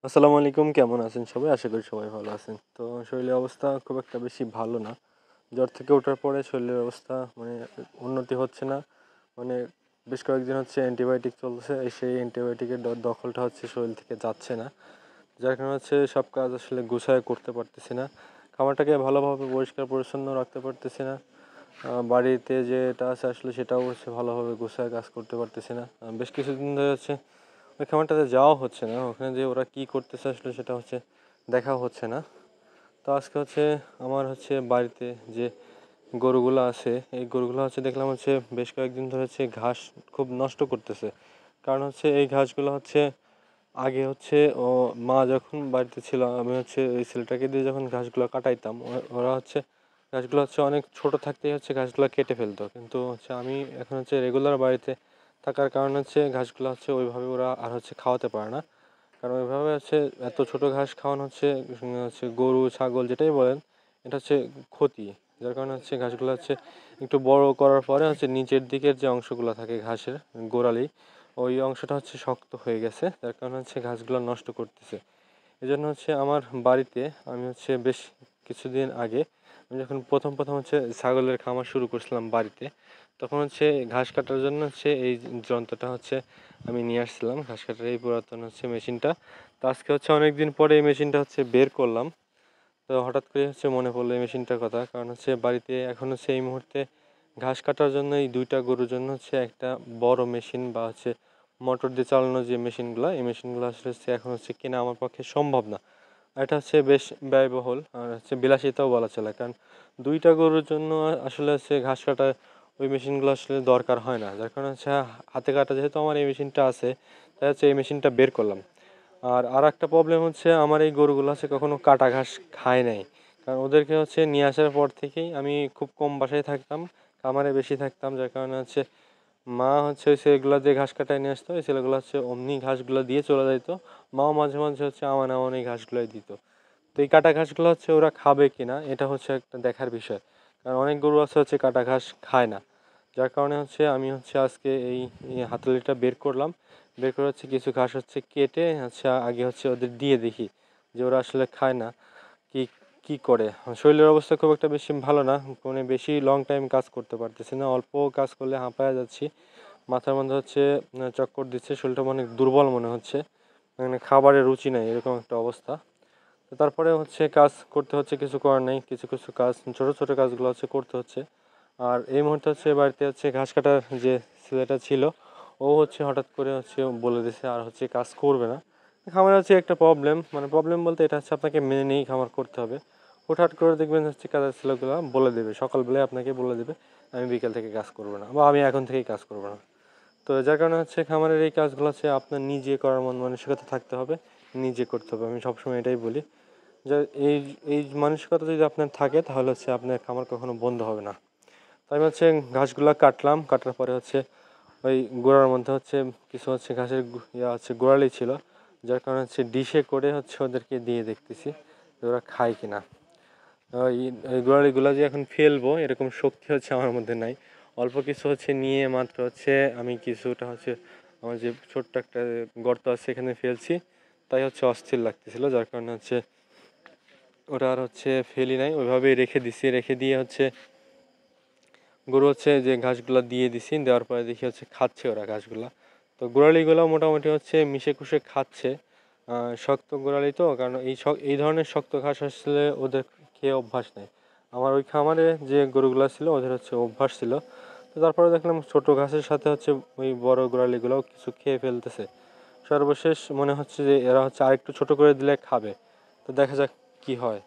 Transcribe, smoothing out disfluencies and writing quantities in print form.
আসসালামু আলাইকুম, কেমন আছেন সবাই? আশা করি সবাই ভালো আছেন। তো শরীরের অবস্থা খুব একটা বেশি ভালো না। জ্বর থেকে ওঠার পরে শরীরের অবস্থা উন্নতি হচ্ছে না। মানে বেশ কয়েকদিন হচ্ছে অ্যান্টিবায়োটিক চলছে। সেই অ্যান্টিবায়োটিকের দখলটা হচ্ছে শরীর থেকে যাচ্ছে না। যার কারণে হচ্ছে সব কাজ আসলে গুছায় করতে পারতেছি না। খাবারটাকে ভালোভাবে পরিষ্কার পরিচ্ছন্ন রাখতে পারতেছি না। বাড়িতে যেটা আছে আসলে সেটাও হচ্ছে ভালোভাবে গুছায় কাজ করতে পারতেছি না। বেশ কিছুদিন ধরে হচ্ছে ওই খামারটাতে যাওয়া হচ্ছে না। ওখানে যে ওরা কী করতেছে আসলে সেটা হচ্ছে দেখাও হচ্ছে না। তো আজকে হচ্ছে আমার হচ্ছে বাড়িতে যে গরুগুলো আছে, এই গরুগুলো হচ্ছে দেখলাম হচ্ছে বেশ কয়েকদিন ধরে হচ্ছে ঘাস খুব নষ্ট করতেছে। কারণ হচ্ছে এই ঘাসগুলো হচ্ছে আগে হচ্ছে মা যখন বাড়িতে ছিল, আমি হচ্ছে ওই ছেলেটাকে দিয়ে যখন ঘাসগুলো কাটাইতাম, ওরা হচ্ছে ঘাসগুলো হচ্ছে অনেক ছোট থাকতেই হচ্ছে ঘাসগুলো কেটে ফেলতো। কিন্তু হচ্ছে আমি এখন হচ্ছে রেগুলার বাড়িতে থাকার কারণে হচ্ছে ঘাসগুলো হচ্ছে ওইভাবে ওরা আর হচ্ছে খাওয়াতে পারে না। কারণ ওইভাবে হচ্ছে এত ছোট ঘাস খাওয়ানো হচ্ছে গরু ছাগল যেটাই বলেন, এটা হচ্ছে ক্ষতি। যার কারণে হচ্ছে ঘাসগুলো হচ্ছে একটু বড় করার পরে হচ্ছে নিচের দিকের যে অংশগুলো থাকে ঘাসের গোড়ালি, ওই অংশটা হচ্ছে শক্ত হয়ে গেছে, যার কারণে হচ্ছে ঘাসগুলো নষ্ট করতেছে। এই জন্য হচ্ছে আমার বাড়িতে আমি হচ্ছে বেশ কিছুদিন আগে আমি যখন প্রথম প্রথম হচ্ছে ছাগলের খামার শুরু করছিলাম বাড়িতে, তখন হচ্ছে ঘাস কাটার জন্য হচ্ছে এই যন্ত্রটা হচ্ছে আমি নিয়ে আসছিলাম, ঘাস কাটার এই পুরাতন হচ্ছে মেশিনটা। তো আজকে হচ্ছে অনেক দিন পরে এই মেশিনটা হচ্ছে বের করলাম। তো হঠাৎ করে হচ্ছে মনে পড়লো এই মেশিনটার কথা, কারণ হচ্ছে বাড়িতে এখন হচ্ছে এই মুহূর্তে ঘাস কাটার জন্য এই দুইটা গরুর জন্য হচ্ছে একটা বড় মেশিন বা হচ্ছে মোটর দিয়ে চালানো যে মেশিনগুলো, এই মেশিনগুলো আসলে হচ্ছে এখন হচ্ছে কেনা আমার পক্ষে সম্ভব না। এটা হচ্ছে বেশ ব্যয়বহুল আর হচ্ছে বিলাসিতাও বলা চলে, কারণ দুইটা গরুর জন্য আসলে হচ্ছে ঘাস কাটা ওই মেশিনগুলো আসলে দরকার হয় না। যার কারণে হচ্ছে হাতে কাটা, যেহেতু আমার এই মেশিনটা আছে তাই হচ্ছে এই মেশিনটা বের করলাম। আর একটা প্রবলেম হচ্ছে আমার এই গরুগুলো হচ্ছে কখনো কাটা ঘাস খায় নাই। কারণ ওদেরকে হচ্ছে নিয়ে আসার পর থেকেই আমি খুব কম বাসায় থাকতাম, খামারে বেশি থাকতাম। যার কারণে হচ্ছে মা হচ্ছে ওই ছেলেগুলো দিয়ে ঘাস কাটায় নিয়ে আসতো, ওই ছেলেগুলো হচ্ছে অমনি ঘাসগুলো দিয়ে চলে যেত। মাও মাঝে মাঝে হচ্ছে আমার এমন এই ঘাসগুলোই দিত। তো এই কাটা ঘাসগুলো হচ্ছে ওরা খাবে কিনা এটা হচ্ছে একটা দেখার বিষয়, কারণ অনেক গরু আছে হচ্ছে কাটা ঘাস খায় না। যার কারণে হচ্ছে আমি হচ্ছে আজকে এই এই হাতলিটা বের করলাম। বের করে হচ্ছে কিছু ঘাস হচ্ছে কেটে হচ্ছে আগে হচ্ছে ওদের দিয়ে দেখি যে ওরা আসলে খায় না কি কি করে। শরীরের অবস্থা খুব একটা বেশি ভালো না, বেশি লং টাইম কাজ করতে পারতেছি না, অল্প কাজ করলে হাঁপায়া যাচ্ছি। মাথার মধ্যে হচ্ছে চক্কর দিচ্ছে, শরীরটা অনেক দুর্বল মনে হচ্ছে, খাবারের রুচি নাই, এরকম একটা অবস্থা। তো তারপরে হচ্ছে কাজ করতে হচ্ছে, কিছু করার নেই, কিছু কিছু কাজ ছোট ছোট কাজগুলো হচ্ছে করতে হচ্ছে। আর এই মুহূর্তে হচ্ছে বাড়িতে হচ্ছে ঘাস কাটার যে ছেলেটা ছিল, ও হচ্ছে হঠাৎ করে হচ্ছে বলে দিছে আর হচ্ছে কাজ করবে না। খামার হচ্ছে একটা প্রবলেম, প্রবলেম বলতে এটা হচ্ছে আপনাকে মেনে নিয়েই খামার করতে হবে। হুটহাট করে দেখবেন হচ্ছে কাজের ছেলেগুলো বলে দেবে, সকালবেলায় আপনাকে বলে দেবে আমি বিকেল থেকে কাজ করবো না বা আমি এখন থেকেই কাজ করবো না। তো যার কারণে হচ্ছে খামারের এই কাজগুলো হচ্ছে আপনার নিজে করার মন মানসিকতা থাকতে হবে, নিজে করতে হবে। আমি সবসময় এটাই বলি যে এই এই মানসিকতা যদি আপনার থাকে তাহলে হচ্ছে আপনার খামার কখনো বন্ধ হবে না। তো আমি হচ্ছে ঘাসগুলো কাটলাম, কাটার পরে হচ্ছে ওই গোড়ার মধ্যে হচ্ছে কিছু হচ্ছে ঘাসের ইয়া হচ্ছে গোড়ালি ছিল, যার কারণে হচ্ছে ডিশে করে হচ্ছে ওদেরকে দিয়ে দেখতেছি যে ওরা খায় কিনা। ওই ওই গোড়ালিগুলো যে এখন ফেলবো এরকম শক্তি হচ্ছে আমার মধ্যে নাই। অল্প কিছু হচ্ছে নিয়ে মাত্র হচ্ছে আমি কিছুটা হচ্ছে আমার যে ছোট্ট একটা গর্ত আছে সেখানে ফেলছি, তাই হচ্ছে অস্থির লাগতেছিল। যার কারণে হচ্ছে ওটা আর হচ্ছে ফেলি নাই, ওইভাবেই রেখে দিছি। রেখে দিয়ে হচ্ছে গরু হচ্ছে যে ঘাসগুলো দিয়ে দিছি, দেওয়ার পরে দেখি হচ্ছে খাচ্ছে ওরা ঘাসগুলা। তো গোড়ালিগুলো মোটামুটি হচ্ছে মিশে কুষে খাচ্ছে। শক্ত গোড়ালি তো, কারণ এই ধরনের শক্ত ঘাস আসলে ওদের খেয়ে অভ্যাস নেই। আমার ওই খামারে যে গরুগুলো ছিল ওদের হচ্ছে অভ্যাস ছিল। তো তারপরে দেখলাম ছোট ঘাসের সাথে হচ্ছে ওই বড় গোড়ালিগুলোও কিছু খেয়ে ফেলতেছে। সর্বশেষ মনে হচ্ছে যে এরা হচ্ছে আরেকটু ছোট করে দিলে খাবে। তো দেখা যাক কি হয়।